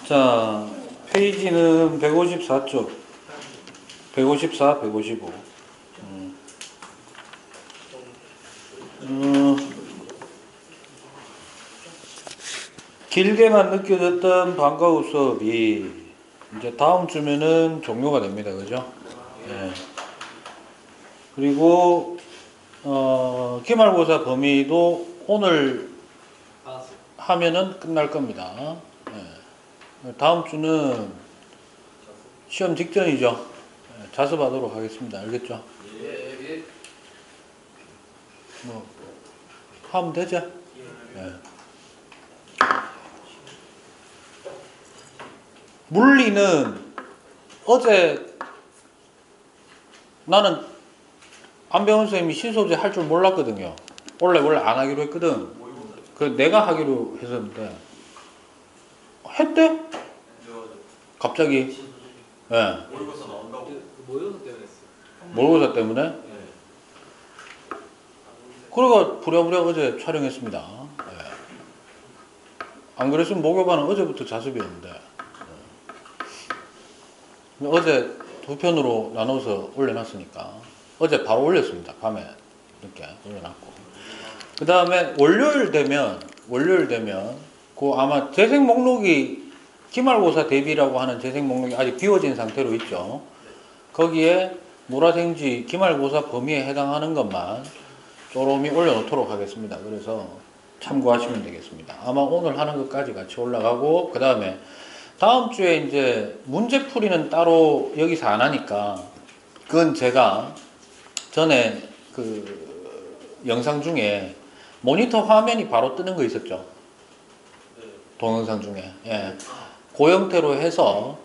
자, 페이지는 154쪽. 154, 155. 길게만 느껴졌던 방과후 수업이 이제 다음 주면은 종료가 됩니다. 그죠? 예. 그리고 기말고사 범위도 오늘 하면은 끝날 겁니다. 예. 다음 주는 시험 직전이죠. 예. 자습하도록 하겠습니다. 알겠죠? 예. 뭐 하면 되죠? 예. 물리는 어제 나는 안병훈 선생님이 신소재 할 줄 몰랐거든요. 원래 안 하기로 했거든. 그 내가 하기로 했었는데 했대? 갑자기. 예. 모의고사 나온다고? 모의고사 때문에 했어요. 모의고사 때문에? 네. 그래가 부랴부랴 어제 촬영했습니다. 예. 안 그랬으면 목요반은 어제부터 자습이었는데. 어제 두 편으로 나눠서 올려놨으니까 어제 바로 올렸습니다. 밤에 늦게 올려놨고 그 다음에 월요일 되면 그 아마 재생 목록이 기말고사 대비라고 하는 재생 목록이 아직 비워진 상태로 있죠. 거기에 모라생지 기말고사 범위에 해당하는 것만 쪼롬이 올려놓도록 하겠습니다. 그래서 참고하시면 되겠습니다. 아마 오늘 하는 것까지 같이 올라가고 그 다음에 다음 주에 이제 문제풀이는 따로 여기서 안 하니까 그건 제가 전에 그 영상 중에 모니터 화면이 바로 뜨는 거 있었죠. 동영상 중에. 예. 그 형태로 해서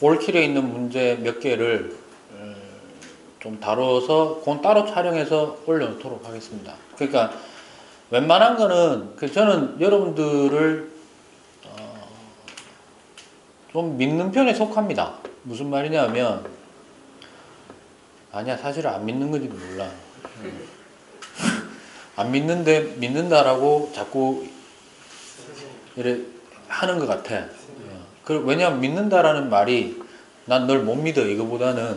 올킬에 있는 문제 몇 개를 좀 다뤄서 그건 따로 촬영해서 올려놓도록 하겠습니다. 그러니까 웬만한 거는 저는 여러분들을 좀 믿는 편에 속합니다. 무슨 말이냐면 아니야 사실은 안 믿는 건지도 몰라. 안 믿는데 믿는다라고 자꾸 이래 하는 것 같아. 왜냐하면 믿는다라는 말이 난 널 못 믿어 이거보다는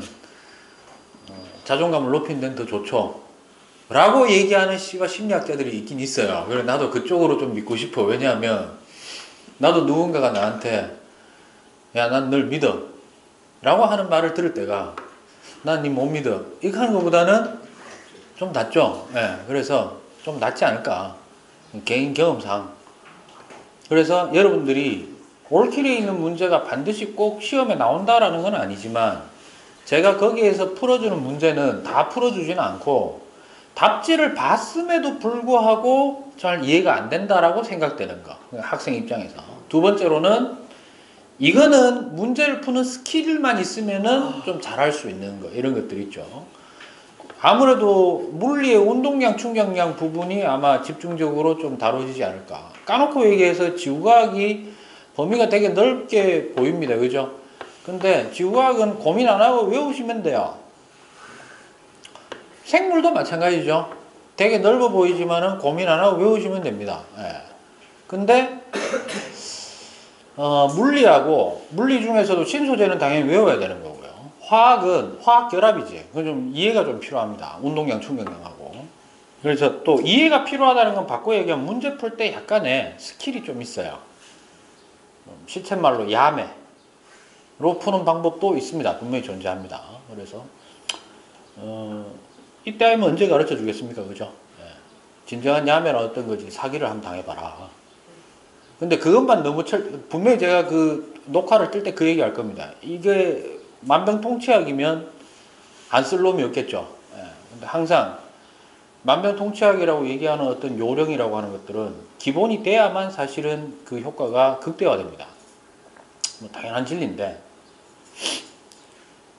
자존감을 높이는 데는 더 좋죠 라고 얘기하는 심리학자들이 있긴 있어요. 그래서 나도 그쪽으로 좀 믿고 싶어. 왜냐하면 나도 누군가가 나한테 야, 난 널 믿어 라고 하는 말을 들을 때가 난 니 못 믿어 이거 하는 것보다는 좀 낫죠. 예, 그래서 좀 낫지 않을까 개인 경험상. 그래서 여러분들이 올킬에 있는 문제가 반드시 꼭 시험에 나온다라는 건 아니지만 제가 거기에서 풀어주는 문제는 다 풀어주지는 않고 답지를 봤음에도 불구하고 잘 이해가 안 된다라고 생각되는 거 학생 입장에서. 두 번째로는 이거는 문제를 푸는 스킬만 있으면은 좀 잘할 수 있는 거 이런 것들 있죠. 아무래도 물리의 운동량 충격량 부분이 아마 집중적으로 좀 다뤄지지 않을까. 까놓고 얘기해서 지구과학이 범위가 되게 넓게 보입니다. 그죠? 근데 지구과학은 고민 안 하고 외우시면 돼요. 생물도 마찬가지죠. 되게 넓어 보이지만은 고민 안 하고 외우시면 됩니다. 예. 근데 물리 중에서도 신소재는 당연히 외워야 되는 거고요. 화학은 화학 결합이지. 그건 좀 이해가 좀 필요합니다. 운동량, 충격량하고. 그래서 또 이해가 필요하다는 건 바꿔 얘기하면 문제 풀 때 약간의 스킬이 좀 있어요. 실천말로 야매로 푸는 방법도 있습니다. 분명히 존재합니다. 그래서 이때 하면 언제 가르쳐 주겠습니까? 그죠? 예. 진정한 야매는 어떤 거지? 사기를 한번 당해봐라. 근데 그것만 너무 분명히 제가 그 녹화를 뜰 때 그 얘기 할 겁니다. 이게 만병통치약이면 안 쓸 놈이 없겠죠. 예. 근데 항상 만병통치약이라고 얘기하는 어떤 요령이라고 하는 것들은 기본이 돼야만 사실은 그 효과가 극대화됩니다. 뭐 당연한 진리인데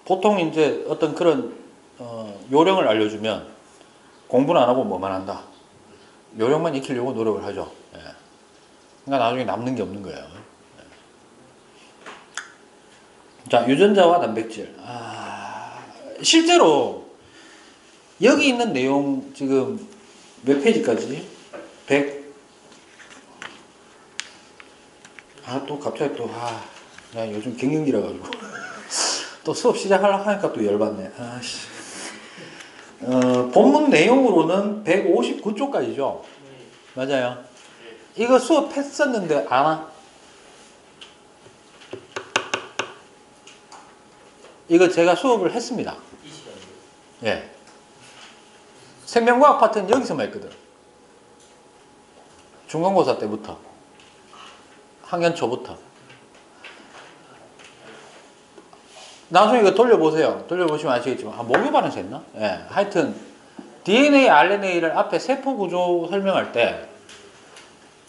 보통 이제 어떤 그런 요령을 알려주면 공부는 안 하고 뭐만 한다. 요령만 익히려고 노력을 하죠. 예. 그러니까 나중에 남는 게 없는 거예요. 자, 유전자와 단백질. 실제로 여기 있는 내용 지금 몇 페이지까지? 100 또 갑자기 나 요즘 갱년기라 가지고 또 수업 시작하려고 하니까 또 열받네. 아씨. 본문 내용으로는 159쪽까지죠. 맞아요. 이거 수업했었는데 아나? 이거 제가 수업을 했습니다. 이 시간이요? 예. 생명과학 파트는 여기서만 했거든. 중간고사 때부터. 학년 초부터. 나중에 이거 돌려보세요. 돌려보시면 아시겠지만, 목요반에서 했나? 예. 하여튼, DNA, RNA를 앞에 세포구조 설명할 때,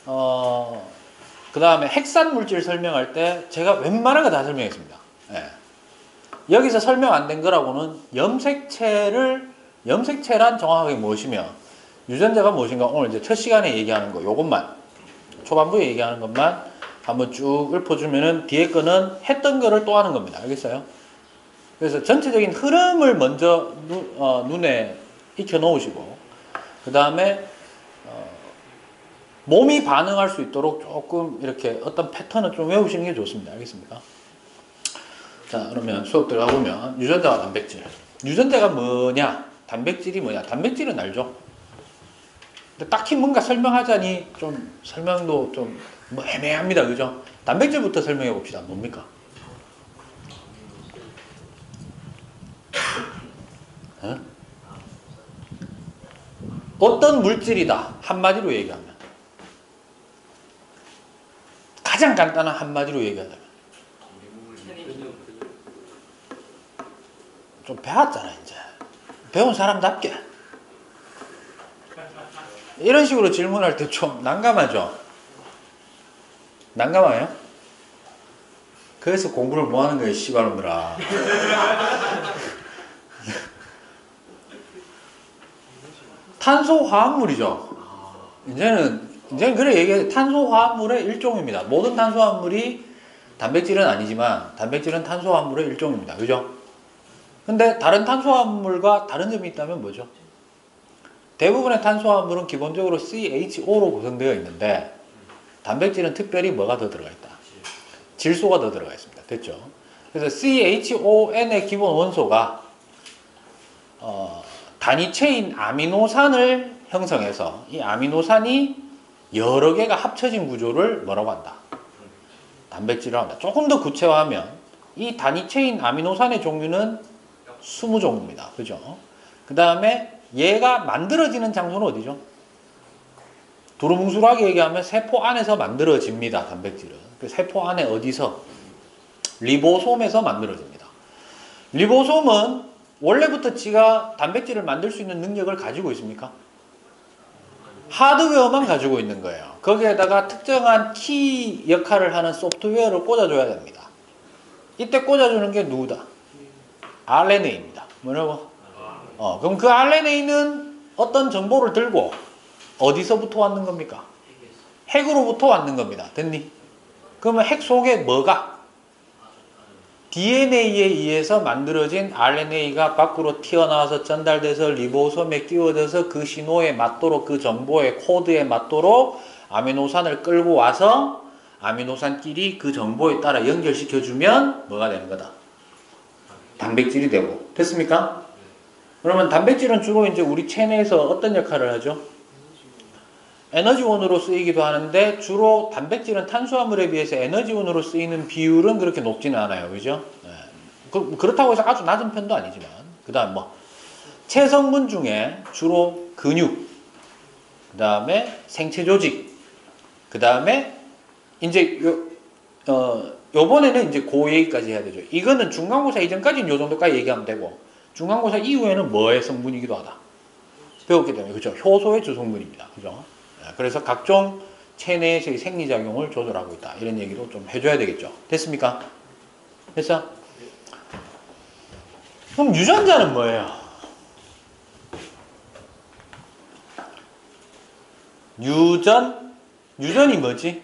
그 다음에 핵산 물질 설명할 때, 제가 웬만한 거 다 설명했습니다. 예. 여기서 설명 안 된 거라고는 염색체란 정확하게 무엇이며, 유전자가 무엇인가 오늘 이제 첫 시간에 얘기하는 거, 요것만, 초반부에 얘기하는 것만 한번 쭉 읊어주면은 뒤에 거는 했던 거를 또 하는 겁니다. 알겠어요? 그래서 전체적인 흐름을 먼저 눈에 익혀 놓으시고, 그 다음에 몸이 반응할 수 있도록 조금 이렇게 어떤 패턴을 좀 외우시는 게 좋습니다. 알겠습니까? 자, 그러면 수업 들어가 보면 유전자와 단백질. 유전자가 뭐냐? 단백질이 뭐냐? 단백질은 알죠? 근데 딱히 뭔가 설명하자니 좀 설명도 좀 뭐 애매합니다. 그죠? 단백질부터 설명해 봅시다. 뭡니까? 어떤 물질이다. 한마디로 얘기하면. 가장 간단한 한마디로 얘기하자면. 좀 배웠잖아, 이제. 배운 사람답게. 이런 식으로 질문할 때 좀 난감하죠? 난감해요? 그래서 공부를 뭐 하는 거예요, 씨발놈들아. 탄소화합물이죠. 이제는 그래 얘기해. 탄소화합물의 일종입니다. 모든 탄소화합물이 단백질은 아니지만 단백질은 탄소화합물의 일종입니다. 그죠? 근데 다른 탄소화합물과 다른 점이 있다면 뭐죠? 대부분의 탄소화합물은 기본적으로 CHO로 구성되어 있는데 단백질은 특별히 뭐가 더 들어가 있다? 질소가 더 들어가 있습니다. 됐죠? 그래서 CHON의 기본 원소가 단위체인 아미노산을 형성해서 이 아미노산이 여러 개가 합쳐진 구조를 뭐라고 한다? 단백질이라고 한다. 조금 더 구체화하면 이 단위체인 아미노산의 종류는 20종입니다. 그죠? 그 다음에 얘가 만들어지는 장소는 어디죠? 두루뭉술하게 얘기하면 세포 안에서 만들어집니다. 단백질은. 그 세포 안에 어디서? 리보솜에서 만들어집니다. 리보솜은 원래부터 지가 단백질을 만들 수 있는 능력을 가지고 있습니까? 하드웨어만 가지고 있는 거예요. 거기에다가 특정한 키 역할을 하는 소프트웨어를 꽂아줘야 됩니다. 이때 꽂아주는 게 누구다? RNA입니다. 뭐라고? 그럼 그 RNA는 어떤 정보를 들고 어디서부터 왔는 겁니까? 핵으로부터 왔는 겁니다. 됐니? 그러면 핵 속에 뭐가? DNA에 의해서 만들어진 RNA가 밖으로 튀어나와서 전달돼서 리보솜에 끼워져서 그 신호에 맞도록 그 정보의 코드에 맞도록 아미노산을 끌고 와서 아미노산끼리 그 정보에 따라 연결시켜주면 뭐가 되는 거다? 단백질이 되고. 됐습니까? 그러면 단백질은 주로 이제 우리 체내에서 어떤 역할을 하죠? 에너지원으로 쓰이기도 하는데 주로 단백질은 탄수화물에 비해서 에너지원으로 쓰이는 비율은 그렇게 높지는 않아요. 그죠? 그렇다고 해서 아주 낮은 편도 아니지만. 그 다음 체성분 중에 주로 근육, 그 다음에 생체 조직, 그 다음에 이제 요번에는 이제 그 얘기까지 해야 되죠. 이거는 중간고사 이전까지는 요 정도까지 얘기하면 되고 중간고사 이후에는 뭐의 성분이기도 하다. 배웠기 때문에. 그죠? 효소의 주성분입니다. 그죠? 그래서 각종 체내에서의 생리작용을 조절하고 있다. 이런 얘기도 좀 해줘야 되겠죠. 됐습니까? 됐어? 그럼 유전자는 뭐예요? 유전이 뭐지?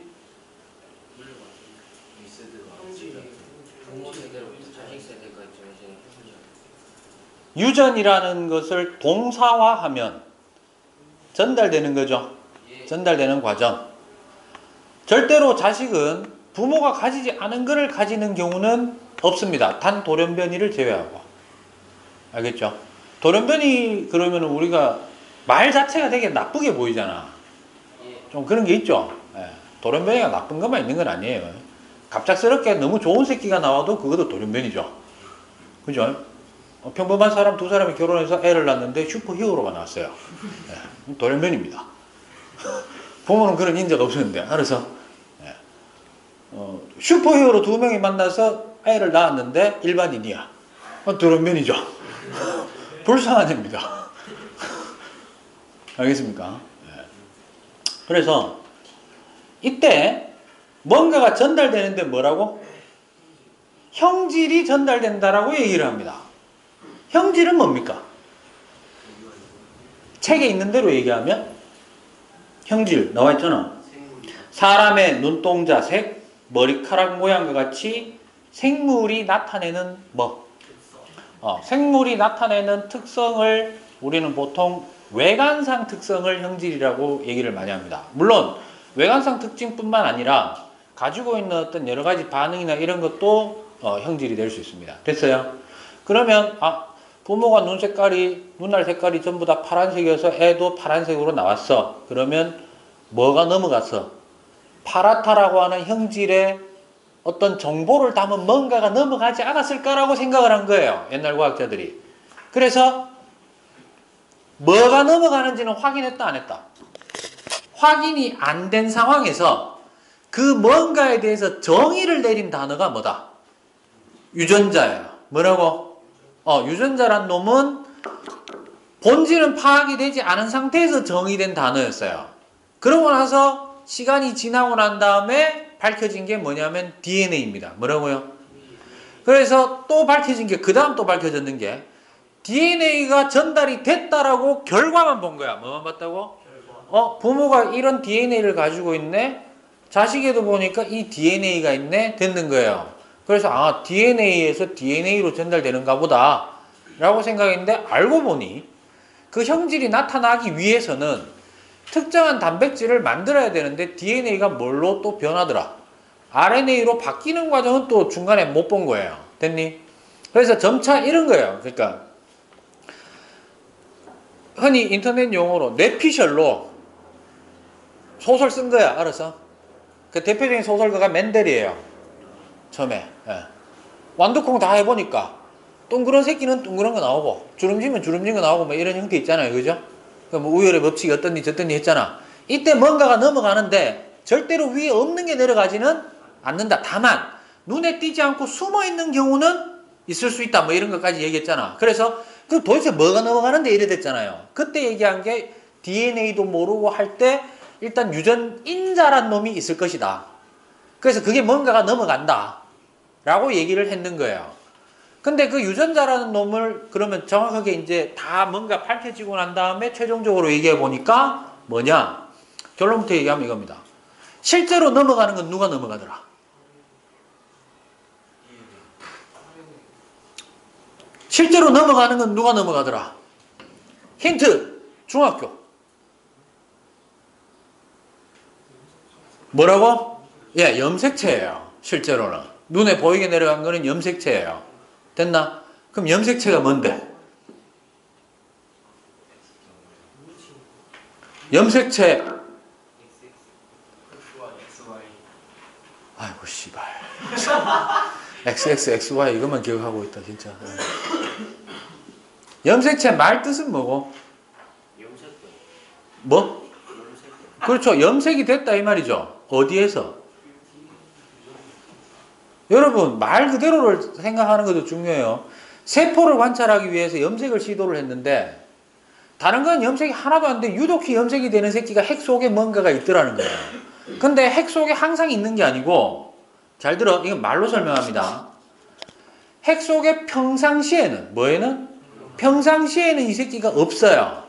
유전이라는 것을 동사화하면 전달되는 거죠. 전달되는 과정. 절대로 자식은 부모가 가지지 않은 것을 가지는 경우는 없습니다. 단 돌연변이를 제외하고. 알겠죠? 돌연변이 그러면 우리가 말 자체가 되게 나쁘게 보이잖아. 좀 그런 게 있죠. 예. 돌연변이가 나쁜 것만 있는 건 아니에요. 갑작스럽게 너무 좋은 새끼가 나와도 그것도 돌연변이죠. 그죠? 평범한 사람 두 사람이 결혼해서 애를 낳는데 슈퍼히어로가 나왔어요. 예. 돌연변입니다. 부모는 그런 인자가 없었는데, 알아서. 예. 슈퍼히어로 두 명이 만나서 애를 낳았는데 일반인이야. 돌연변이죠. 불쌍한 애입니다. 알겠습니까? 예. 그래서 이때 뭔가가 전달되는데 뭐라고? 형질이 전달된다라고 얘기를 합니다. 형질은 뭡니까? 책에 있는 대로 얘기하면 형질 나와 있잖아. 사람의 눈동자 색, 머리카락 모양과 같이 생물이 나타내는 뭐? 생물이 나타내는 특성을 우리는 보통 외관상 특성을 형질이라고 얘기를 많이 합니다. 물론 외관상 특징뿐만 아니라 가지고 있는 어떤 여러 가지 반응이나 이런 것도 형질이 될 수 있습니다. 됐어요? 그러면 부모가 눈알 색깔이 전부 다 파란색이어서 애도 파란색으로 나왔어. 그러면 뭐가 넘어갔어? 파랗다라고 하는 형질의 어떤 정보를 담은 뭔가가 넘어가지 않았을까라고 생각을 한 거예요. 옛날 과학자들이. 그래서 뭐가 넘어가는지는 확인했다 안 했다? 확인이 안 된 상황에서 그 뭔가에 대해서 정의를 내린 단어가 뭐다? 유전자예요. 뭐라고? 유전자란 놈은 본질은 파악이 되지 않은 상태에서 정의된 단어였어요. 그러고 나서 시간이 지나고 난 다음에 밝혀진 게 뭐냐면 DNA입니다. 뭐라고요? 그래서 또 밝혀진 게 그 다음 또 밝혀졌는 게 DNA가 전달이 됐다라고 결과만 본 거야. 뭐만 봤다고? 부모가 이런 DNA를 가지고 있네. 자식에도 보니까 이 DNA가 있네. 됐는 거예요. 그래서 DNA에서 DNA로 전달되는가 보다 라고 생각했는데 알고 보니 그 형질이 나타나기 위해서는 특정한 단백질을 만들어야 되는데 DNA가 뭘로 또 변하더라. RNA로 바뀌는 과정은 또 중간에 못 본 거예요. 됐니? 그래서 점차 이런 거예요. 그러니까 흔히 인터넷 용어로 뇌피셜로 소설 쓴 거야. 알았어? 그 대표적인 소설가가 멘델이에요. 처음에. 예. 완두콩 다 해보니까 둥그런 새끼는 둥그런 거 나오고 주름지면 주름진 거 나오고 뭐 이런 형태 있잖아요. 그죠? 뭐 우열의 법칙이 어떤지 저떤지 했잖아. 이때 뭔가가 넘어가는데 절대로 위에 없는 게 내려가지는 않는다. 다만 눈에 띄지 않고 숨어있는 경우는 있을 수 있다. 뭐 이런 것까지 얘기했잖아. 그래서 그 도대체 뭐가 넘어가는데 이래 됐잖아요. 그때 얘기한 게 DNA도 모르고 할 때 일단 유전인자란 놈이 있을 것이다. 그래서 그게 뭔가가 넘어간다 라고 얘기를 했는 거예요. 근데 그 유전자라는 놈을 그러면 정확하게 이제 다 뭔가 밝혀지고 난 다음에 최종적으로 얘기해 보니까 뭐냐? 결론부터 얘기하면 이겁니다. 실제로 넘어가는 건 누가 넘어가더라? 실제로 넘어가는 건 누가 넘어가더라? 힌트! 중학교. 뭐라고? 예, 염색체예요. 실제로는. 눈에 보이게 내려간 거는 염색체예요. 됐나? 그럼 염색체가 뭔데? 염색체. 아이고 씨발. XXXY 이것만 기억하고 있다 진짜. 염색체 말 뜻은 뭐고? 뭐? 그렇죠. 염색이 됐다 이 말이죠. 어디에서? 여러분 말 그대로를 생각하는 것도 중요해요. 세포를 관찰하기 위해서 염색을 시도를 했는데 다른 건 염색이 하나도 안 돼. 유독히 염색이 되는 새끼가 핵 속에 뭔가가 있더라는 거예요. 근데 핵 속에 항상 있는 게 아니고 잘 들어. 이건 말로 설명합니다. 핵 속에 평상시에는 뭐에는? 평상시에는 이 새끼가 없어요.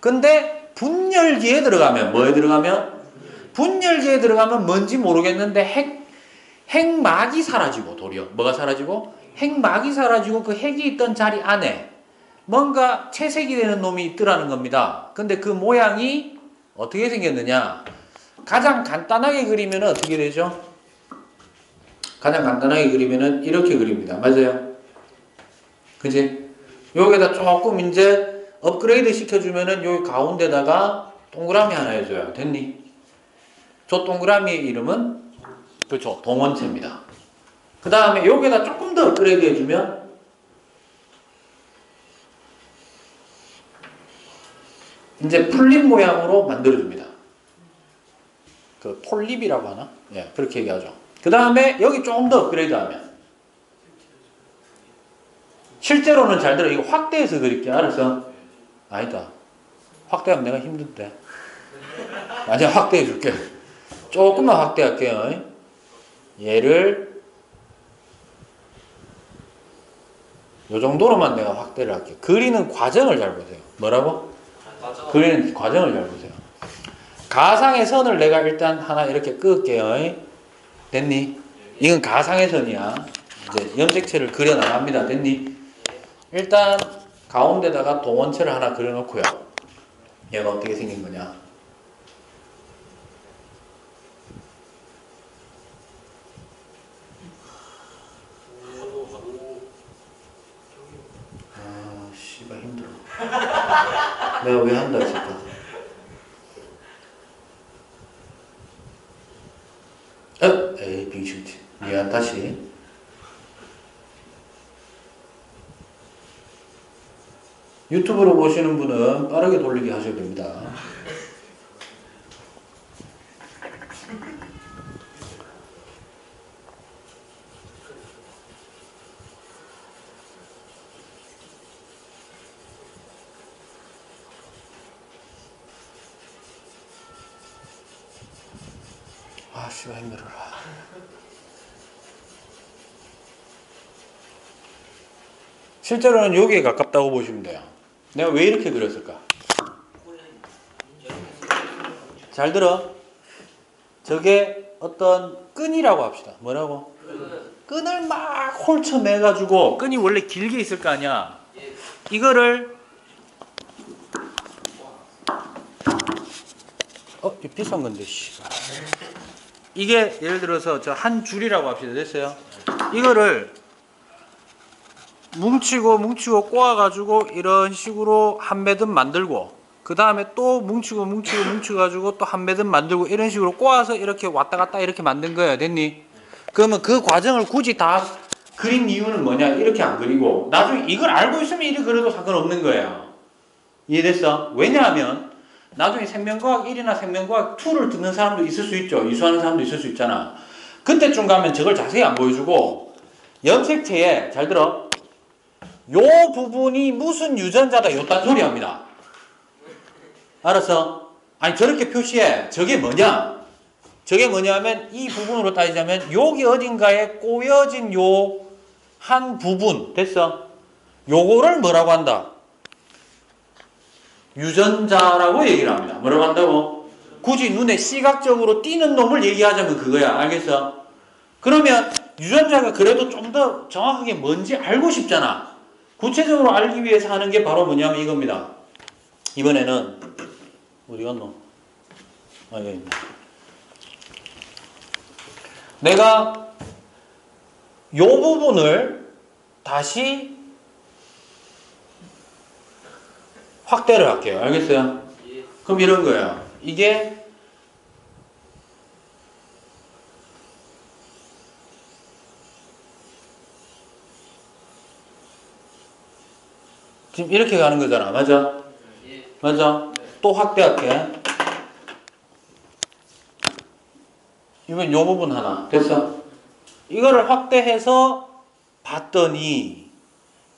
근데 분열기에 들어가면 뭐에 들어가면? 분열기에 들어가면 뭔지 모르겠는데 핵막이 사라지고 도리어 뭐가 사라지고? 핵막이 사라지고 그 핵이 있던 자리 안에 뭔가 채색이 되는 놈이 있더라는 겁니다. 근데 그 모양이 어떻게 생겼느냐? 가장 간단하게 그리면 어떻게 되죠? 가장 간단하게 그리면은 이렇게 그립니다. 맞아요? 그지? 여기다 조금 이제 업그레이드 시켜주면은 여기 가운데다가 동그라미 하나 해줘요. 됐니? 저 동그라미의 이름은 그렇죠. 동원체입니다. 그 다음에 여기다 조금 더 업그레이드 해주면 이제 풀립 모양으로 만들어줍니다. 그 폴립이라고 하나? 예, 그렇게 얘기하죠. 그 다음에 여기 조금 더 업그레이드 하면 실제로는 잘 들어. 이거 확대해서 그릴게. 알았어? 아니다. 확대하면 내가 힘든데. 아니야, 확대해 줄게. 조금만 확대할게요. 얘를 요 정도로만 내가 확대를 할게요. 그리는 과정을 잘 보세요. 뭐라고? 그리는 과정을 잘 보세요. 가상의 선을 내가 일단 하나 이렇게 끄을게요. 됐니? 이건 가상의 선이야. 이제 염색체를 그려 나갑니다. 됐니? 일단 가운데다가 동원체를 하나 그려놓고요. 얘가 어떻게 생긴 거냐? 아, 씨발 힘들어. 내가 왜 한다 했을까? 에이, 빙신티. 미안, 다시. 유튜브로 보시는 분은 빠르게 돌리기 하셔야 됩니다. 아, 씨발 힘들어라. 실제로는 여기에 가깝다고 보시면 돼요. 내가 왜 이렇게 그렸을까? 잘 들어. 저게 어떤 끈이라고 합시다. 뭐라고? 끈을 막 홀쳐매가지고, 끈이 원래 길게 있을 거 아니야. 이거를 이거 비싼 건데, 씨발. 이게 예를 들어서 저 한 줄이라고 합시다. 됐어요? 이거를 뭉치고 꼬아가지고 이런 식으로 한 매듭 만들고, 그 다음에 또 뭉치가지고 또 한 매듭 만들고, 이런 식으로 꼬아서 이렇게 왔다 갔다 이렇게 만든 거야. 됐니? 그러면 그 과정을 굳이 다 그린 이유는 뭐냐? 이렇게 안 그리고 나중에 이걸 알고 있으면 이렇게 그려도 상관없는 거예요. 이해됐어? 왜냐하면 나중에 생명과학 1이나 생명과학 2를 듣는 사람도 있을 수 있죠. 이수하는 사람도 있을 수 있잖아. 그때쯤 가면 저걸 자세히 안 보여주고, 염색체에 잘 들어, 요 부분이 무슨 유전자다 요딴 소리 합니다. 알았어? 아니 저렇게 표시해. 저게 뭐냐? 저게 뭐냐면 이 부분으로 따지자면 여기 어딘가에 꼬여진 요 한 부분. 됐어? 요거를 뭐라고 한다? 유전자라고 얘기를 합니다. 뭐라고 한다고? 굳이 눈에 시각적으로 띄는 놈을 얘기하자면 그거야. 알겠어? 그러면 유전자가 그래도 좀 더 정확하게 뭔지 알고 싶잖아. 구체적으로 알기 위해서 하는 게 바로 뭐냐면 이겁니다. 이번에는 어디 갔노? 아, 여기 있네. 내가 요 부분을 다시 확대를 할게요. 알겠어요? 그럼 이런 거예요. 이게 지금 이렇게 가는 거잖아. 맞아? 맞아? 또 확대할게. 이건 요 부분 하나. 됐어? 이거를 확대해서 봤더니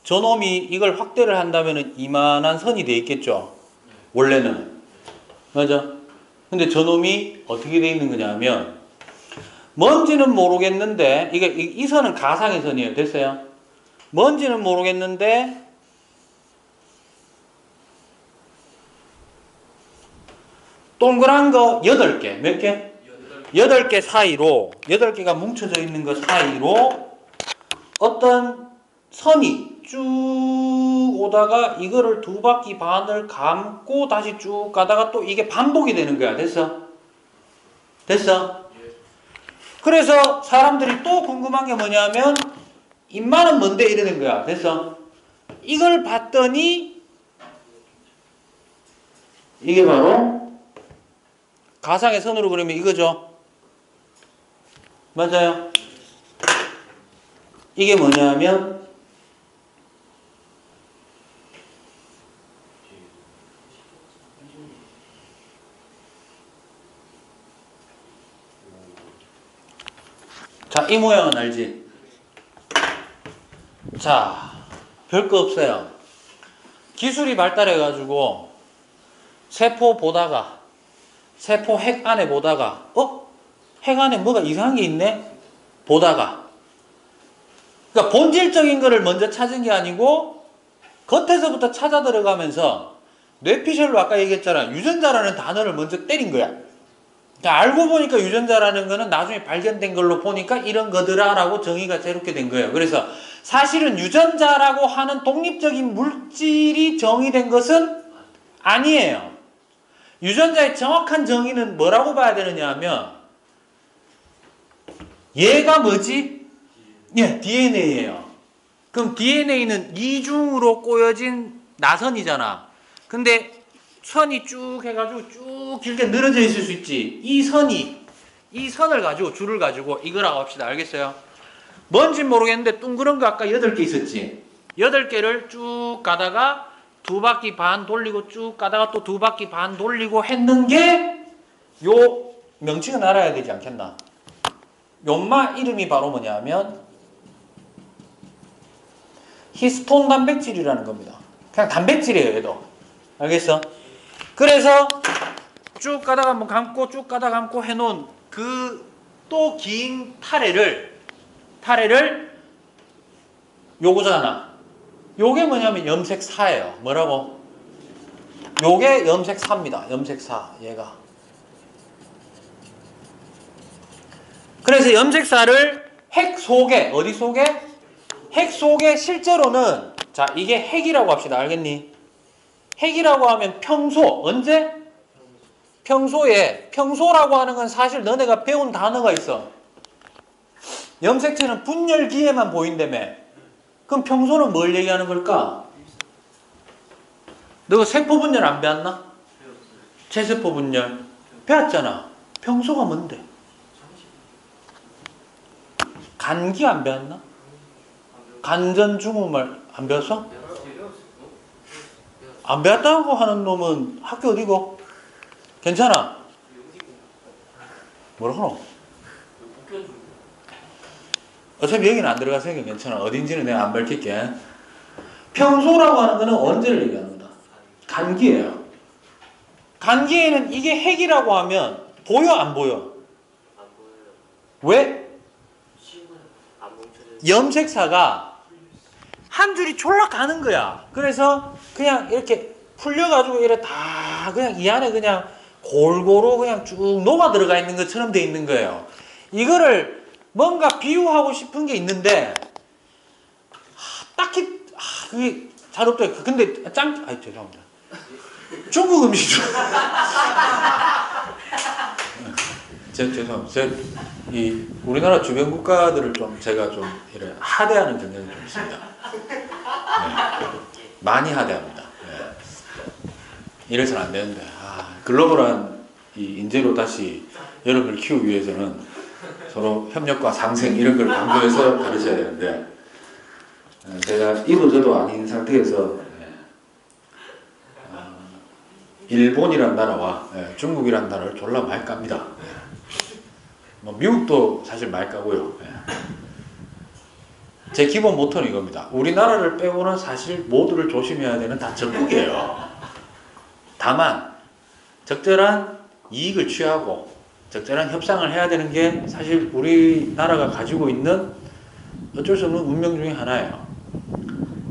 저놈이 이걸 확대를 한다면 이만한 선이 돼 있겠죠. 원래는. 맞아? 근데 저놈이 어떻게 돼 있는 거냐면 뭔지는 모르겠는데 이 선은 가상의 선이에요. 됐어요? 뭔지는 모르겠는데 동그란 거 8개. 몇 개? 8개 사이로, 8개가 뭉쳐져 있는 거 사이로 어떤 선이 쭉 오다가 이거를 2바퀴 반을 감고 다시 쭉 가다가 또 이게 반복이 되는 거야. 됐어? 됐어? 그래서 사람들이 또 궁금한 게 뭐냐면 인마는 뭔데 이러는 거야. 그래서 이걸 봤더니 이게 바로 가상의 선으로 그리면 이거죠. 맞아요. 이게 뭐냐면 자, 이 모양은 알지? 자, 별거 없어요. 기술이 발달해가지고 세포 보다가 세포 핵 안에 보다가 핵 안에 뭐가 이상한 게 있네? 보다가 그러니까 본질적인 거를 먼저 찾은 게 아니고 겉에서부터 찾아 들어가면서 뇌피셜로 아까 얘기했잖아. 유전자라는 단어를 먼저 때린 거야. 그러니까 알고 보니까 유전자라는 거는 나중에 발견된 걸로 보니까 이런 거더라라고 정의가 새롭게 된 거예요. 그래서 사실은 유전자라고 하는 독립적인 물질이 정의된 것은 아니에요. 유전자의 정확한 정의는 뭐라고 봐야 되느냐 하면 얘가 뭐지? 예, DNA예요. 그럼 DNA는 이중으로 꼬여진 나선이잖아. 근데 선이 쭉 해가지고 쭉 길게 늘어져 있을 수 있지. 이 선을 가지고 줄을 가지고 이거라고 합시다. 알겠어요? 뭔지 모르겠는데 둥그런 거 아까 8개 있었지. 8개를 쭉 가다가 2바퀴 반 돌리고 쭉 가다가 또 2바퀴 반 돌리고 했는 게 요 명칭은 알아야 되지 않겠나? 요마 이름이 바로 뭐냐면 히스톤 단백질이라는 겁니다. 그냥 단백질이에요, 얘도. 알겠어? 그래서 쭉 가다가 한번 감고 쭉 가다가 감고 해놓은 그 또 긴 타래를 요거잖아. 요게 뭐냐면 염색사예요. 뭐라고? 요게 염색사입니다. 염색사 얘가. 그래서 염색사를 핵 속에 어디 속에? 핵 속에 실제로는 자 이게 핵이라고 합시다. 알겠니? 핵이라고 하면 평소 언제? 평소라고 하는 건 사실 너네가 배운 단어가 있어. 염색체는 분열기에만 보인다며. 그럼 평소는 뭘 얘기하는 걸까? 너 세포 분열 안 배웠나? 체세포 분열 배웠잖아. 평소가 뭔데? 간기 안 배웠나? 간전주름을 안 배웠어? 안 배웠다고 하는 놈은 학교 어디고? 괜찮아? 뭐라 하노? 어차피 여기는 안 들어갔으니까 괜찮아. 어딘지는 내가 안 밝힐게. 평소라고 하는 거는 언제를 얘기하는 거다? 간기예요. 간기에는 이게 핵이라고 하면 보여 안 보여? 왜? 염색사가 한 줄이 졸라 가는 거야. 그래서 그냥 이렇게 풀려가지고 이래 다 그냥 이 안에 그냥 골고루 그냥 쭉 녹아 들어가 있는 것처럼 돼 있는 거예요. 이거를 뭔가 비유하고 싶은 게 있는데 딱히 그게 잘 없더라고요. 근데 죄송합니다. 중국 음식 죄송합니다. 우리나라 주변 국가들을 좀 제가 좀 이래 하대하는 경향이 좀 있습니다. 네. 많이 하대합니다. 네. 이래서는 안 되는데 글로벌한 이 인재로 다시 여러분을 키우기 위해서는 서로 협력과 상생 이런 걸 강조해서 가르쳐야 되는데 제가 이도 저도 아닌 상태에서 일본이란 나라와 중국이란 나라를 졸라 많이 깝니다. 뭐 미국도 사실 많이 까고요. 제 기본 모토는 이겁니다. 우리나라를 빼고는 사실 모두를 조심해야 되는 다 적국이에요. 다만 적절한 이익을 취하고 적절한 협상을 해야 되는 게 사실 우리나라가 가지고 있는 어쩔 수 없는 운명 중에 하나예요.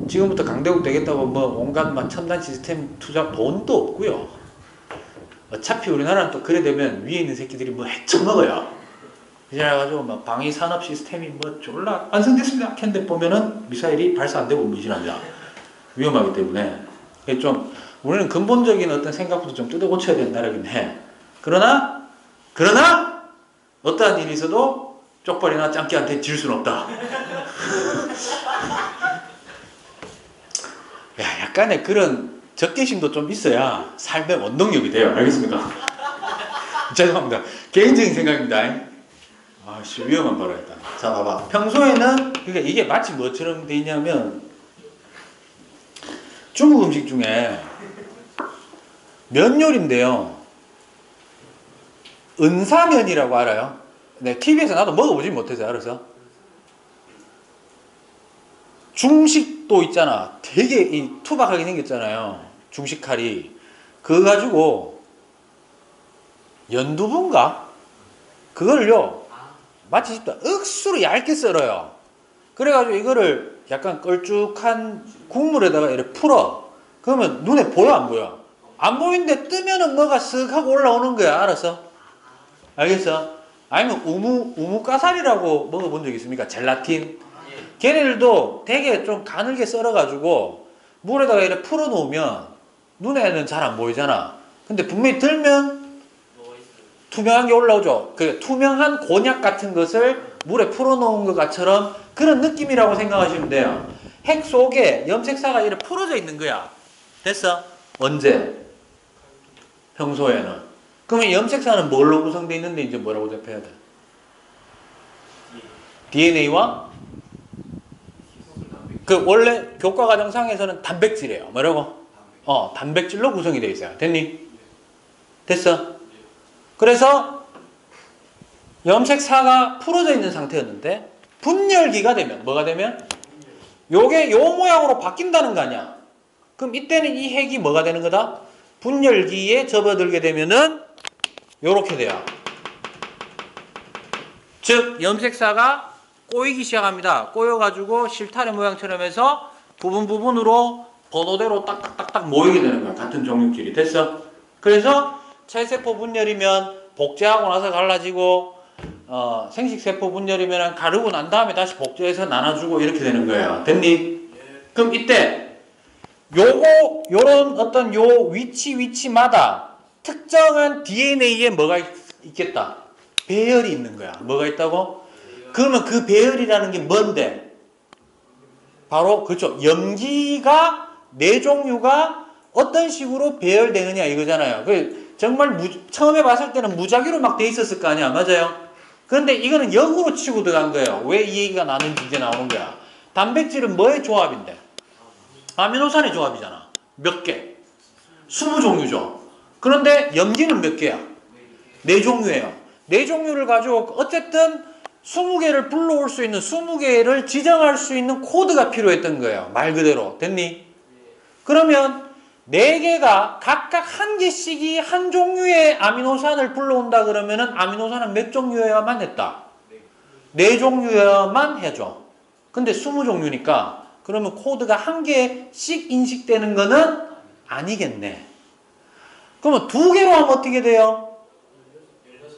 지금부터 강대국 되겠다고 뭐 온갖 막 첨단 시스템 투자 돈도 없고요. 어차피 우리나라는 또 그래 되면 위에 있는 새끼들이 뭐 헤쳐먹어요. 그래가지고 막 방위 산업 시스템이 뭐 졸라 완성됐습니다. 했는데 보면은 미사일이 발사 안 되고 미진합니다. 위험하기 때문에 좀 우리는 근본적인 어떤 생각부터 좀 뜯어 고쳐야 되는 나라긴 해. 그러나 어떠한 일이 있어도 쪽발이나 짱깨한테 질 수는 없다. 야, 약간의 그런 적개심도 좀 있어야 삶의 원동력이 돼요. 알겠습니까? 죄송합니다. 개인적인 생각입니다. 아씨, 위험한 발언이다. 자, 봐봐. 평소에는, 그러니까 이게 마치 뭐처럼 돼 있냐면, 중국 음식 중에 면 요리인데요. 은사면이라고 알아요? 네, TV에서 나도 먹어보지 못해서 알아서. 중식도 있잖아. 되게 이 투박하게 생겼잖아요. 중식 칼이. 그거 가지고 연두부인가? 그걸요. 마치 싶다. 억수로 얇게 썰어요. 그래가지고 이거를 약간 걸쭉한 국물에다가 이렇게 풀어. 그러면 눈에 보여, 안 보여? 안 보이는데 뜨면은 뭐가 쓱 하고 올라오는 거야. 알았어? 알겠어? 아니면 우무가살이라고 먹어본 적 있습니까? 젤라틴. 걔네들도 되게 좀 가늘게 썰어가지고 물에다가 이렇게 풀어놓으면 눈에는 잘 안 보이잖아. 근데 분명히 들면 투명한 게 올라오죠. 그 투명한 곤약 같은 것을 물에 풀어놓은 것처럼 그런 느낌이라고 생각하시면 돼요. 핵 속에 염색사가 이렇게 풀어져 있는 거야. 됐어? 언제? 평소에는. 그러면 염색사는 뭘로 구성되어 있는데 이제 뭐라고 대표해야 돼? DNA와? 그 원래 교과과정상에서는 단백질이에요. 뭐라고? 단백질로 구성이 되어 있어요. 됐니? 됐어? 그래서 염색사가 풀어져 있는 상태였는데 분열기가 되면 뭐가 되면? 요게 요 모양으로 바뀐다는 거 아니야? 그럼 이때는 이 핵이 뭐가 되는 거다? 분열기에 접어들게 되면은 요렇게 돼요. 즉 염색사가 꼬이기 시작합니다. 꼬여가지고 실타래 모양처럼 해서 부분으로 번호대로 딱딱딱딱 모이게 되는 거야. 같은 종류끼리. 됐어? 그래서 체세포 분열이면 복제하고 나서 갈라지고 생식세포 분열이면 가르고 난 다음에 다시 복제해서 나눠주고 이렇게 되는 거예요. 됐니? 그럼 이때 요런 어떤 요 위치마다 특정한 DNA에 뭐가 있겠다? 배열이 있는 거야. 뭐가 있다고? 그러면 그 배열이라는 게 뭔데? 바로 그렇죠. 염기가 네 종류가 어떤 식으로 배열되느냐 이거잖아요. 정말 처음에 봤을 때는 무작위로 막 돼 있었을 거 아니야. 맞아요? 그런데 이거는 역으로 치고 들어간 거예요. 왜 이 얘기가 나는지 이제 나오는 거야. 단백질은 뭐의 조합인데? 아미노산의 조합이잖아. 몇 개? 20종류죠. 그런데 염기는 몇 개야? 4종류예요. 4종류를 가지고 어쨌든 20개를 불러올 수 있는 20개를 지정할 수 있는 코드가 필요했던 거예요. 말 그대로. 됐니? 그러면 4개가 각각 한 개씩이 한 종류의 아미노산을 불러온다 그러면은 아미노산은 몇 종류여야만 했다? 4종류여야만 해줘. 근데 20종류니까 그러면 코드가 한 개씩 인식되는 거는 아니겠네. 그러면 2개로 하면 어떻게 돼요?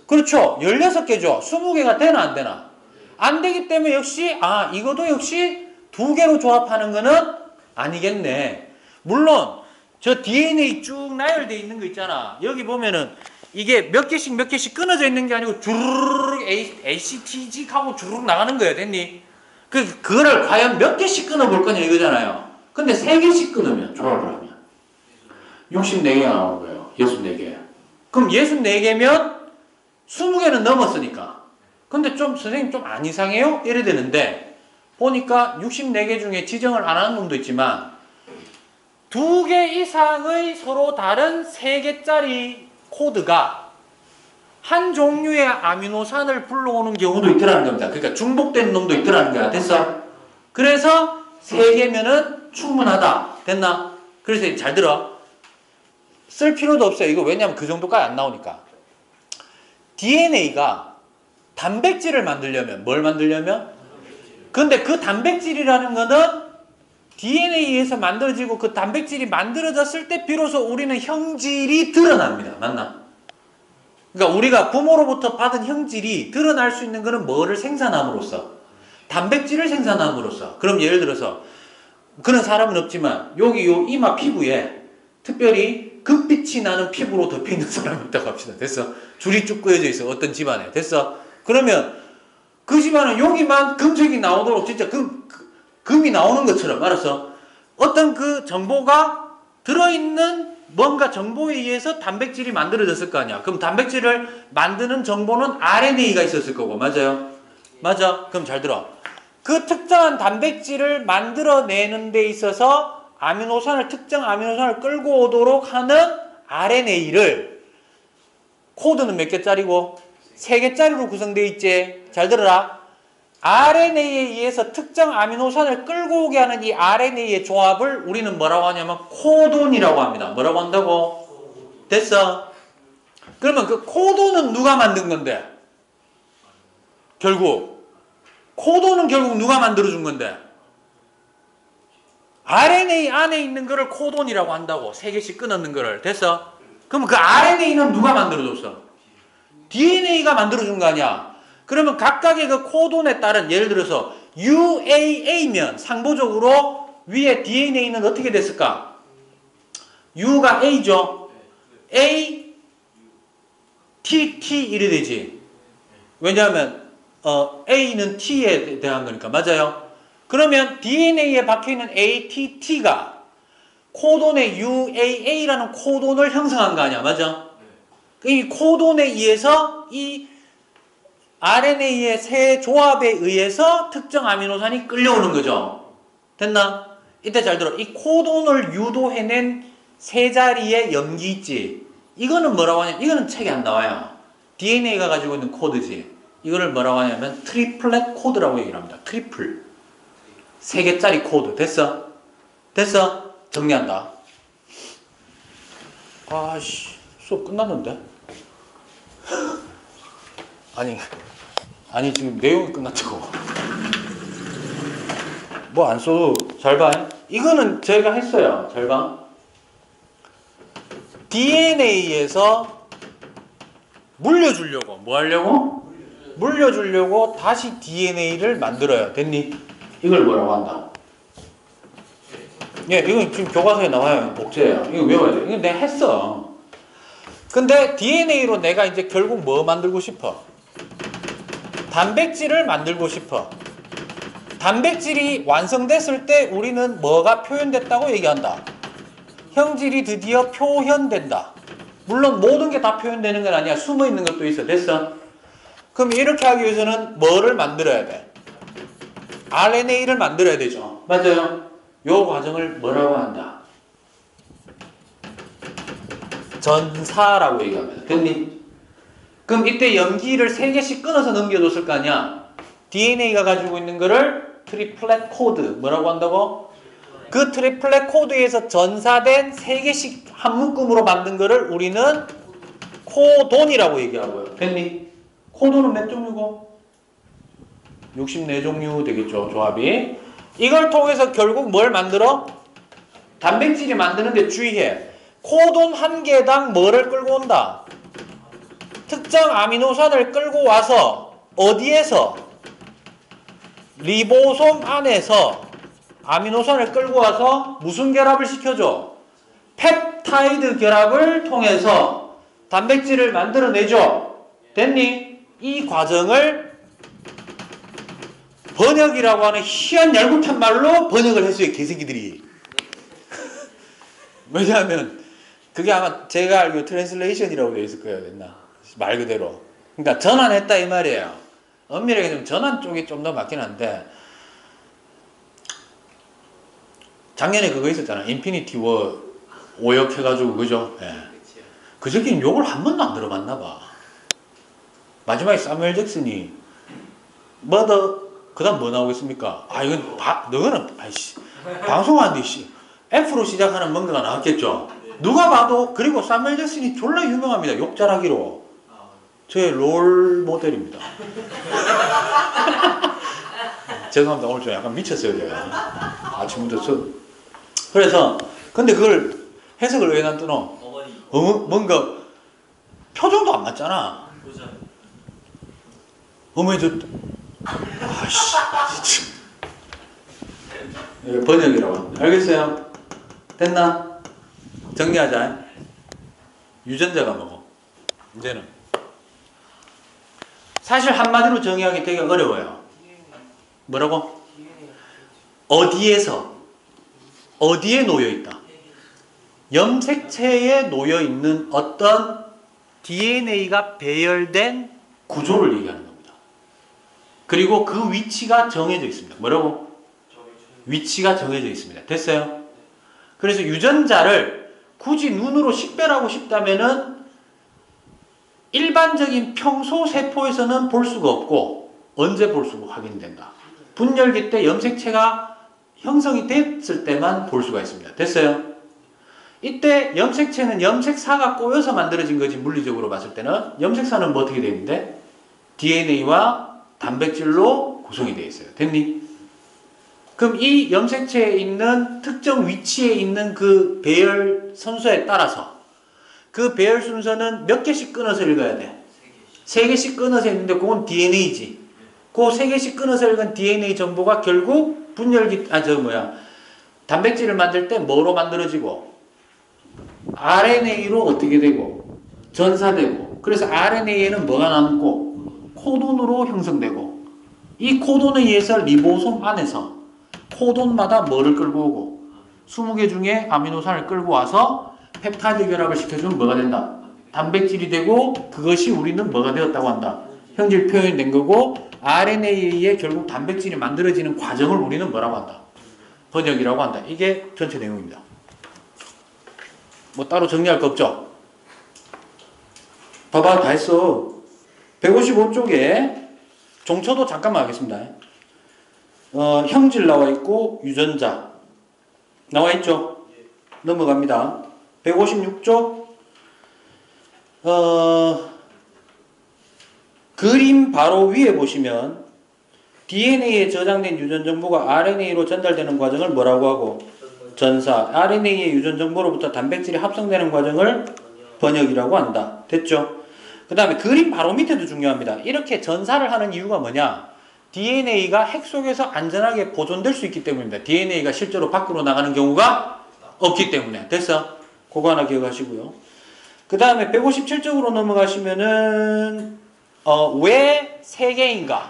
그렇죠. 16개죠. 20개가 되나 안 되나? 안 되기 때문에 역시 이것도 역시 2개로 조합하는 거는 아니겠네. 물론 저 DNA 쭉 나열되어 있는 거 있잖아. 여기 보면은 이게 몇 개씩 끊어져 있는 게 아니고 주르륵 ACTG 하고 주르륵 나가는 거예요. 됐니? 그거를 과연 몇 개씩 끊어볼 거냐 이거잖아요. 근데 3개씩 끊으면 조합을 하면 64개가 나오는 거예요. 64개. 그럼 64개면 20개는 넘었으니까. 근데 선생님 좀 안 이상해요? 이래 되는데, 보니까 64개 중에 지정을 안 하는 놈도 있지만, 2개 이상의 서로 다른 3개짜리 코드가 한 종류의 아미노산을 불러오는 경우도 있더라는 겁니다. 그러니까 중복된 놈도 있더라는 거야. 됐어? 그래서 3개면은 충분하다. 됐나? 그래서 잘 들어. 쓸 필요도 없어요. 이거 왜냐면 그 정도까지 안 나오니까. DNA가 단백질을 만들려면 뭘 만들려면? 근데 그 단백질이라는 거는 DNA에서 만들어지고 그 단백질이 만들어졌을 때 비로소 우리는 형질이 드러납니다. 맞나? 그러니까 우리가 부모로부터 받은 형질이 드러날 수 있는 거는 뭐를 생산함으로써? 단백질을 생산함으로써. 그럼 예를 들어서 그런 사람은 없지만 여기 요 이마 피부에 특별히 극빛이 나는 피부로 덮여 있는 사람이 있다고 합시다. 됐어? 줄이 쭉 그어져 있어. 어떤 집안에. 됐어? 그러면 그지만은 여기만 금색이 나오도록 진짜 금이 나오는 것처럼 알았어. 어떤 그 정보가 들어있는 뭔가 정보에 의해서 단백질이 만들어졌을 거 아니야. 그럼 단백질을 만드는 정보는 RNA가 있었을 거고, 맞아요? 맞아. 그럼 잘 들어. 그 특정한 단백질을 만들어내는 데 있어서 특정 아미노산을 끌고 오도록 하는 RNA를 코드는 몇 개짜리고? 3개짜리로 구성되어 있지. 잘 들어라. RNA에 의해서 특정 아미노산을 끌고 오게 하는 이 RNA의 조합을 우리는 뭐라고 하냐면 코돈이라고 합니다. 뭐라고 한다고? 됐어? 그러면 그 코돈은 누가 만든 건데? 코돈은 결국 누가 만들어준 건데? RNA 안에 있는 거를 코돈이라고 한다고. 3개씩 끊었는 거를. 됐어? 그럼 그 RNA는 누가 만들어줬어? DNA가 만들어준 거 아니야? 그러면 각각의 그 코돈에 따른 예를 들어서 UAA면 상보적으로 위에 DNA는 어떻게 됐을까? U가 A죠. A, TT 이래 되지. 왜냐하면 A는 T에 대한 거니까. 맞아요? 그러면 DNA에 박혀있는 ATT가 코돈의 UAA라는 코돈을 형성한 거 아니야. 맞아? 이 코돈에 의해서 이 RNA의 세 조합에 의해서 특정 아미노산이 끌려오는 거죠. 됐나? 이때 잘 들어. 이 코돈을 유도해낸 세 자리의 염기 있지. 이거는 뭐라고 하냐면 이거는 책에 안 나와요. DNA가 가지고 있는 코드지. 이거를 뭐라고 하냐면 트리플렛 코드라고 얘기를 합니다. 트리플. 3개짜리 코드. 됐어? 됐어? 정리한다. 아씨, 수업 끝났는데? 아니 지금 내용이 끝났다고. 뭐 안 써도 잘 봐. 이거는 제가 했어요. 잘 봐. DNA에서 물려주려고 뭐 하려고? 물려주려고 다시 DNA를 만들어요. 됐니? 이걸 뭐라고 한다? 예, 이건 지금 교과서에 나와요. 복제예요. 이거 외워야 돼. 이거 내가 했어. 근데 DNA로 내가 이제 결국 뭐 만들고 싶어? 단백질을 만들고 싶어. 단백질이 완성됐을 때 우리는 뭐가 표현됐다고 얘기한다. 형질이 드디어 표현된다. 물론 모든 게 다 표현되는 건 아니야. 숨어있는 것도 있어. 됐어? 그럼 이렇게 하기 위해서는 뭐를 만들어야 돼? RNA를 만들어야 되죠. 맞아요? 요 과정을 뭐라고 한다? 전사라고 얘기합니다. 됐니? 그럼 이때 염기를 3개씩 끊어서 넘겨줬을 거 아니야? DNA가 가지고 있는 거를 트리플렛 코드 뭐라고 한다고? 그 트리플렛 코드에서 전사된 3개씩 한 묶음으로 만든 거를 우리는 코돈이라고 얘기하고요. 됐니? 코돈은 몇 종류고? 64종류 되겠죠. 조합이. 이걸 통해서 결국 뭘 만들어? 단백질이 만드는데 주의해. 코돈 한 개당 뭐를 끌고 온다? 특정 아미노산을 끌고 와서 어디에서? 리보솜 안에서 아미노산을 끌고 와서 무슨 결합을 시켜줘? 펩타이드 결합을 통해서 단백질을 만들어내죠. 됐니? 이 과정을 번역이라고 하는 희한 얄궂은 말로 번역을 했어요. 개새끼들이. 왜냐하면 그게 아마 제가 알기로 트랜슬레이션이라고 되어 있을 거예요. 됐나? 말 그대로. 그러니까 전환했다 이 말이에요. 엄밀하게 좀 전환 쪽이 좀 더 맞긴 한데 작년에 그거 있었잖아. 인피니티 워 오역해가지고 그죠? 예. 그 새끼는 욕을 한 번도 안 들어봤나 봐. 마지막에 사무엘 잭슨이 그 다음 뭐 나오겠습니까? 아 이건 너는 방송하는데 F로 시작하는 뭔가가 나왔겠죠. 누가 봐도. 그리고 사무엘 잭슨이 졸라 유명합니다. 욕 잘하기로. 저의 롤 모델입니다. 죄송합니다. 오늘 좀 약간 미쳤어요. 제가 아침부터 그래서 근데 그걸 해석을 왜 난 뜨노? 뭔가 표정도 안 맞잖아. 어머니 아씨 번역이라고 합니다. 알겠어요? 됐나? 정리하자. 유전자가 뭐고? 이제는 사실 한마디로 정의하기 되게 어려워요. 뭐라고? 어디에서? 어디에 놓여있다? 염색체에 놓여있는 어떤 DNA가 배열된 구조를 얘기하는 겁니다. 그리고 그 위치가 정해져 있습니다. 뭐라고? 위치가 정해져 있습니다. 됐어요? 그래서 유전자를 굳이 눈으로 식별하고 싶다면은 일반적인 평소 세포에서는 볼 수가 없고 언제 볼 수가 확인된다. 분열기 때 염색체가 형성이 됐을 때만 볼 수가 있습니다. 됐어요? 이때 염색체는 염색사가 꼬여서 만들어진 거지. 물리적으로 봤을 때는 염색사는 뭐 어떻게 되어 있는데 DNA와 단백질로 구성이 되어 있어요. 됐니? 그럼 이 염색체에 있는 특정 위치에 있는 그 배열 순서에 따라서 그 배열 순서는 몇 개씩 끊어서 읽어야 돼? 3개씩 끊어서 읽는데 그건 DNA지. 그 3개씩 끊어서 읽은 DNA 정보가 결국 분열기, 단백질을 만들 때 뭐로 만들어지고 RNA로 어떻게 되고 전사되고, 그래서 RNA에는 뭐가 남고 코돈으로 형성되고, 이 코돈에 의해서 리보솜 안에서 코돈마다 뭐를 끌고 오고 20개 중에 아미노산을 끌고 와서 펩타이드 결합을 시켜주면 뭐가 된다? 단백질이 되고, 그것이 우리는 뭐가 되었다고 한다? 형질 표현이 된 거고, RNA에 의해 결국 단백질이 만들어지는 과정을 우리는 뭐라고 한다? 번역이라고 한다. 이게 전체 내용입니다. 뭐 따로 정리할 거 없죠? 봐봐, 다 했어. 155쪽에 종초도 잠깐만 하겠습니다. 형질 나와 있고 유전자 나와 있죠? 넘어갑니다. 156쪽 그림 바로 위에 보시면 DNA에 저장된 유전 정보가 RNA로 전달되는 과정을 뭐라고 하고? 전사. RNA의 유전 정보로부터 단백질이 합성되는 과정을 번역이라고 한다. 됐죠? 그 다음에 그림 바로 밑에도 중요합니다. 이렇게 전사를 하는 이유가 뭐냐? DNA가 핵 속에서 안전하게 보존될 수 있기 때문입니다. DNA가 실제로 밖으로 나가는 경우가 없기 때문에. 됐어? 그거 하나 기억하시고요. 그 다음에 157쪽으로 넘어가시면은 왜 3개인가?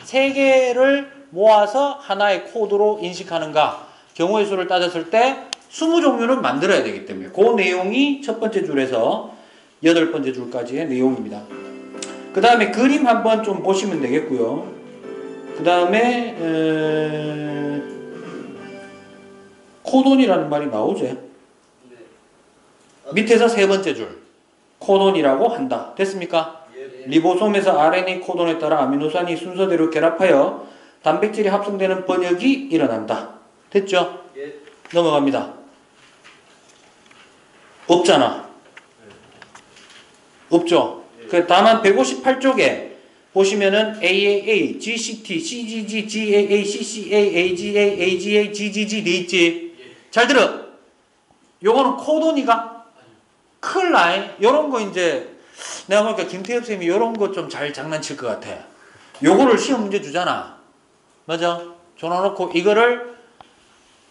3개를 모아서 하나의 코드로 인식하는가? 경우의 수를 따졌을 때 20종류는 만들어야 되기 때문에 그 내용이 첫 번째 줄에서 8번째 줄까지의 내용입니다. 그 다음에 그림 한번 좀 보시면 되겠고요. 그 다음에 코돈이라는 말이 나오죠. 밑에서 3번째 줄 코돈이라고 한다. 됐습니까? 리보솜에서 RNA 코돈에 따라 아미노산이 순서대로 결합하여 단백질이 합성되는 번역이 일어난다. 됐죠? 넘어갑니다. 없잖아. 없죠? 다만 158쪽에 보시면은 AAA, GCT, CGG, GAA, CCA, AGA, AGA, GGG 돼 있지? 잘 들어. 요거는 코돈이가 클 라인 요런 거 이제 내가 보니까 김태엽 쌤이 요런 거 좀 잘 장난칠 것 같아. 요거를 시험 문제 주잖아. 맞아? 줘놔놓고 이거를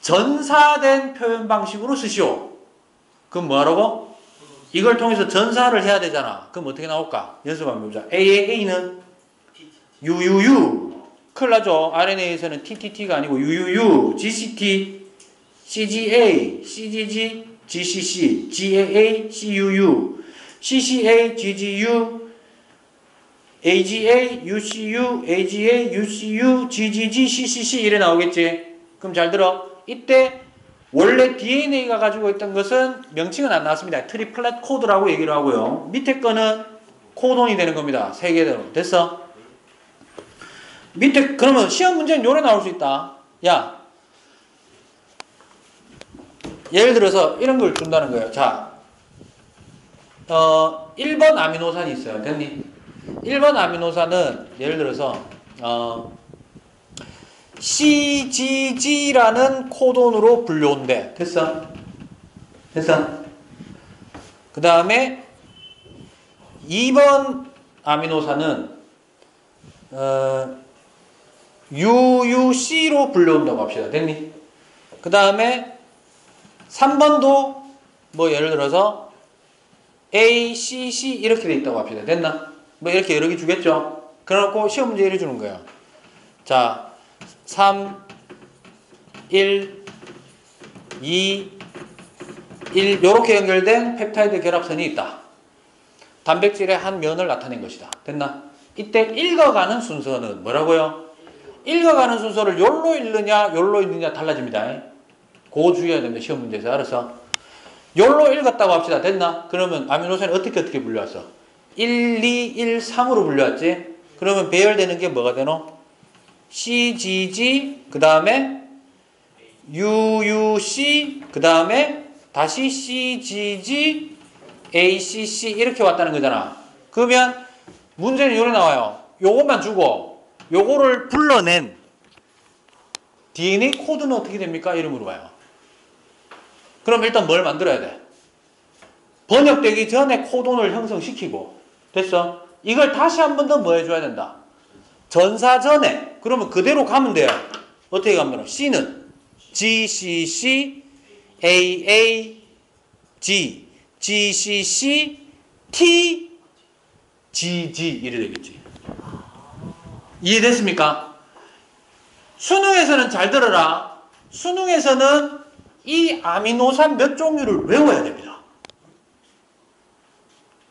전사된 표현 방식으로 쓰시오. 그럼 뭐하라고? 이걸 통해서 전사를 해야 되잖아. 그럼 어떻게 나올까? 연습 한번 해보자. AAA는 UUU. 큰일 나죠? RNA에서는 TTT가 아니고 UUU, GCT, CGA, CGG, GCC, GAA, CUU, CCA, GGU, AGA, UCU, AGA, UCU, GGG, CCC 이래 나오겠지? 그럼 잘 들어. 이때 원래 DNA가 가지고 있던 것은 명칭은 안 나왔습니다. 트리플렛 코드라고 얘기를 하고요. 밑에 거는 코돈이 되는 겁니다. 3개대로. 됐어? 밑에 그러면 시험 문제는 요래 나올 수 있다. 야, 예를 들어서 이런 걸 준다는 거예요. 자, 1번 아미노산이 있어요. 됐니? 1번 아미노산은 예를 들어서 CGG라는 코돈으로 분류온대. 됐어? 됐어? 그 다음에 2번 아미노산은 UUC로 불려온다고 합시다. 됐니? 그 다음에 3번도 뭐 예를 들어서 ACC 이렇게 돼 있다고 합시다. 됐나? 뭐 이렇게 여러 개 주겠죠? 그래놓고 시험 문제 이래 주는 거예요. 자, 3, 1, 2, 1 요렇게 연결된 펩타이드 결합선이 있다. 단백질의 한 면을 나타낸 것이다. 됐나? 이때 읽어가는 순서는 뭐라고요? 읽어가는 순서를 요로 읽느냐 요로 읽느냐 달라집니다. 그거 주의해야 됩니다. 시험 문제에서. 알아서 요로 읽었다고 합시다. 됐나? 그러면 아미노산이 어떻게 불려왔어? 1, 2, 1, 3으로 불려왔지? 그러면 배열되는 게 뭐가 되노? CGG 그 다음에 UUC 그 다음에 다시 CGG ACC 이렇게 왔다는 거잖아. 그러면 문제는 요래 나와요. 요것만 주고 요거를 불러낸 DNA 코드는 어떻게 됩니까? 이렇게 물어봐요. 그럼 일단 뭘 만들어야 돼? 번역되기 전에 코돈을 형성시키고 됐어? 이걸 다시 한 번 더 뭐 해줘야 된다? 전사 전에. 그러면 그대로 가면 돼요. 어떻게 가면 C는 GCC AAG GCC T GG 이래 되겠지. 이해됐습니까? 수능에서는 잘 들어라. 수능에서는 이 아미노산 몇 종류를 외워야 됩니다.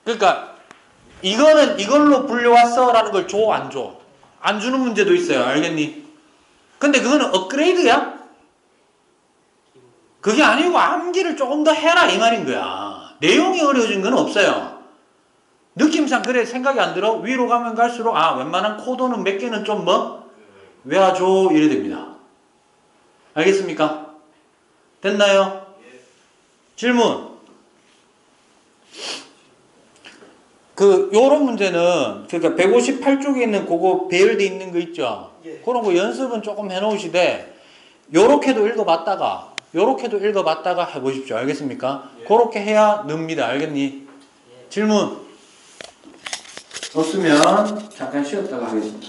그러니까 이거는 이걸로 불려왔어 라는 걸 줘 안 줘? 안 주는 문제도 있어요. 알겠니? 근데 그거는 업그레이드야? 그게 아니고 암기를 조금 더 해라 이 말인 거야. 내용이 어려워진 건 없어요. 느낌상 그래 생각이 안 들어? 위로 가면 갈수록 웬만한 코드는 몇 개는 좀 외워줘 이래 됩니다. 알겠습니까? 됐나요? 질문. 요런 문제는, 그러니까 158쪽에 있는 그거 배열돼 있는 거 있죠? 그런 거 연습은 조금 해놓으시되, 요렇게도 읽어봤다가, 요렇게도 읽어봤다가 해보십시오. 알겠습니까? 그렇게 해야 늡니다. 알겠니? 질문. 없으면 잠깐 쉬었다가 하겠습니다.